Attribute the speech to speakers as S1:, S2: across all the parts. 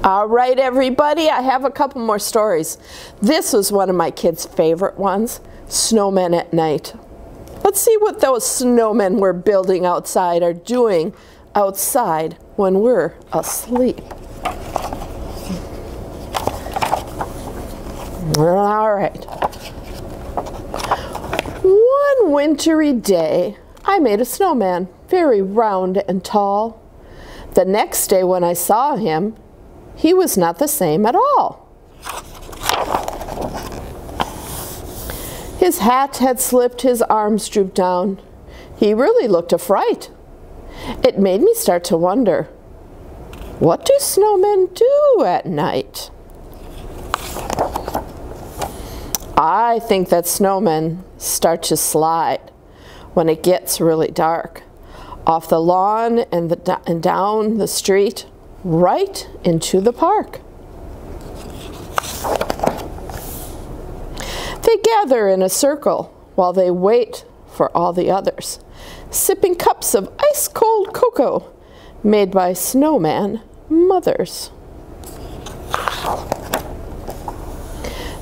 S1: All right, everybody, I have a couple more stories. This was one of my kids' favorite ones, Snowmen at Night. Let's see what those snowmen we're building outside are doing outside when we're asleep. All right. One wintry day, I made a snowman, very round and tall. The next day when I saw him, he was not the same at all. His hat had slipped, his arms drooped down. He really looked a fright. It made me start to wonder, what do snowmen do at night? I think that snowmen start to slide when it gets really dark, off the lawn and down the street, right into the park. They gather in a circle while they wait for all the others, sipping cups of ice-cold cocoa made by snowman mothers.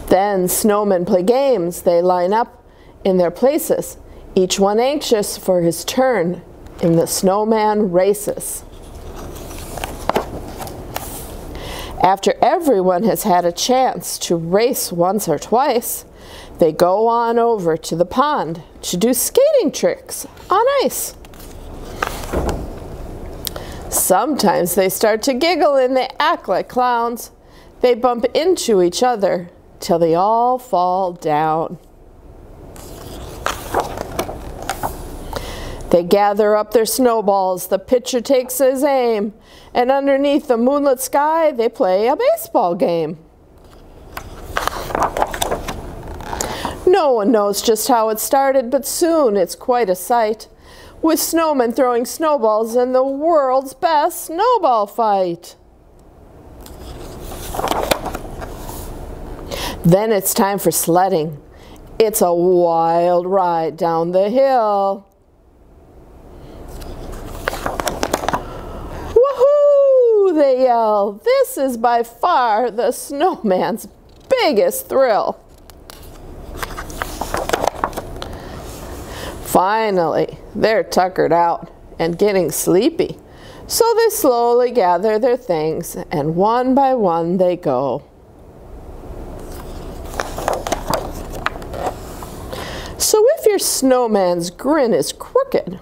S1: Then snowmen play games. They line up in their places, each one anxious for his turn in the snowman races. After everyone has had a chance to race once or twice, they go on over to the pond to do skating tricks on ice. Sometimes they start to giggle and they act like clowns. They bump into each other till they all fall down. They gather up their snowballs, the pitcher takes his aim, and underneath the moonlit sky they play a baseball game. No one knows just how it started, but soon it's quite a sight, with snowmen throwing snowballs in the world's best snowball fight. Then it's time for sledding. It's a wild ride down the hill. Woohoo! They yell. This is by far the snowman's biggest thrill. Finally, they're tuckered out and getting sleepy, so they slowly gather their things and one by one they go. So if your snowman's grin is crooked,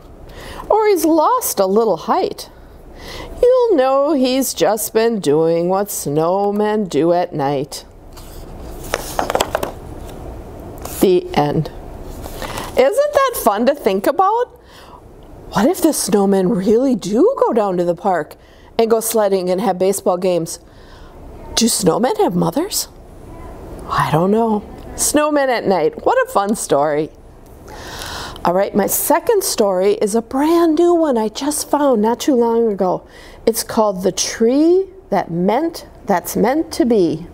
S1: or he's lost a little height, you'll know he's just been doing what snowmen do at night. The end. Isn't that fun to think about? What if the snowmen really do go down to the park and go sledding and have baseball games? Do snowmen have mothers? I don't know. Snowmen at night. What a fun story. All right, my second story is a brand new one I just found not too long ago. It's called The Tree That's Meant to Be.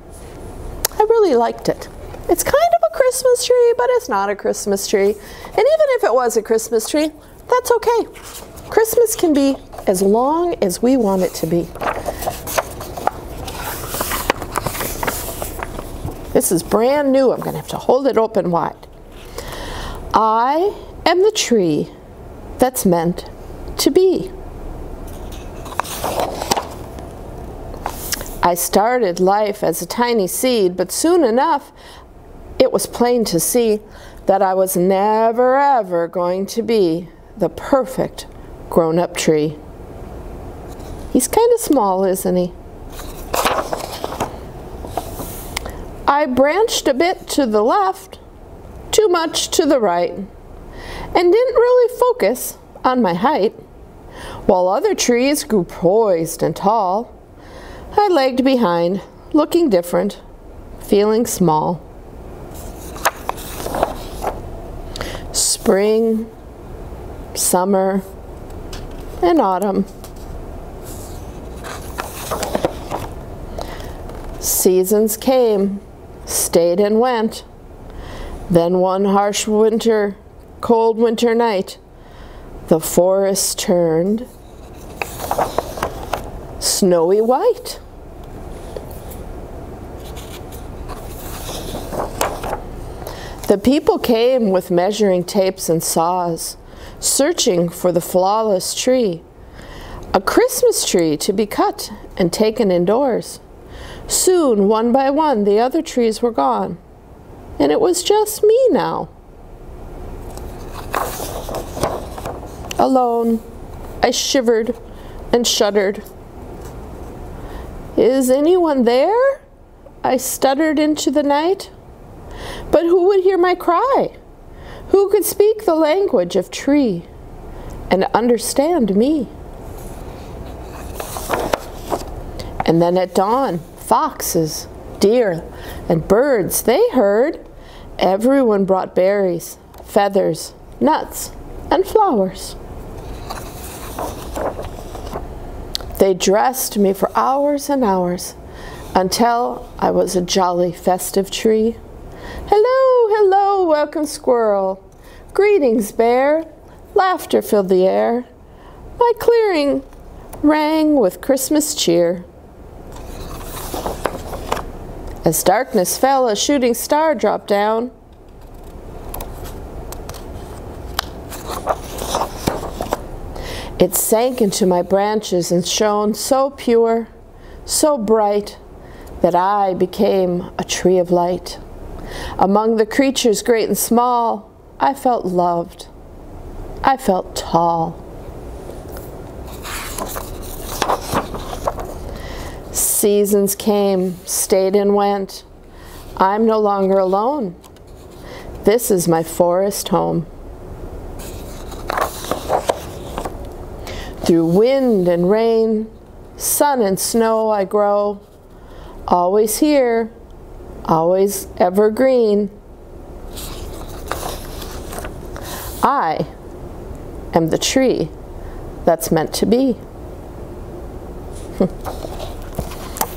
S1: I really liked it. It's kind of a Christmas tree, but it's not a Christmas tree. And even if it was a Christmas tree, that's okay. Christmas can be as long as we want it to be. This is brand new. I'm going to have to hold it open wide. I am the tree that's meant to be. I started life as a tiny seed, but soon enough, it was plain to see that I was never ever going to be the perfect grown-up tree. He's kind of small, isn't he? I branched a bit to the left, too much to the right, and didn't really focus on my height. While other trees grew poised and tall, I lagged behind, looking different, feeling small. Spring, summer, and autumn. Seasons came, stayed and went. Then one harsh winter, cold winter night, the forest turned snowy white. The people came with measuring tapes and saws, searching for the flawless tree, a Christmas tree to be cut and taken indoors. Soon, one by one, the other trees were gone, and it was just me now. Alone, I shivered and shuddered. Is anyone there? I stuttered into the night. But who would hear my cry? Who could speak the language of tree and understand me? And then at dawn, foxes, deer, and birds, they heard. Everyone brought berries, feathers, nuts, and flowers. They dressed me for hours and hours until I was a jolly festive tree. Hello, hello, welcome squirrel. Greetings bear. Laughter filled the air. My clearing rang with Christmas cheer. As darkness fell, a shooting star dropped down. It sank into my branches and shone so pure, so bright, that I became a tree of light. Among the creatures great and small, I felt loved. I felt tall. Seasons came, stayed and went. I'm no longer alone. This is my forest home. Through wind and rain, sun and snow I grow, always here, always evergreen. I am the tree that's meant to be.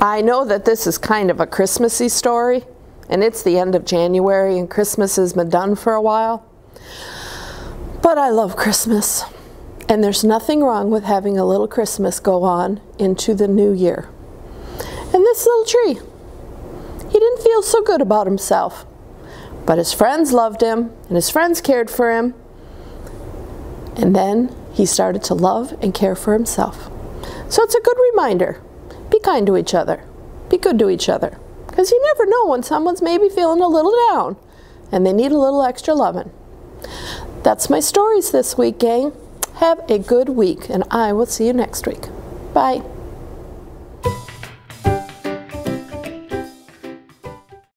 S1: I know that this is kind of a Christmassy story, and it's the end of January and Christmas has been done for a while. But I love Christmas. And there's nothing wrong with having a little Christmas go on into the new year. And this little tree, he didn't feel so good about himself. But his friends loved him, and his friends cared for him. And then he started to love and care for himself. So it's a good reminder. Be kind to each other. Be good to each other. Because you never know when someone's maybe feeling a little down, and they need a little extra loving. That's my stories this week, gang. Have a good week, and I will see you next week. Bye.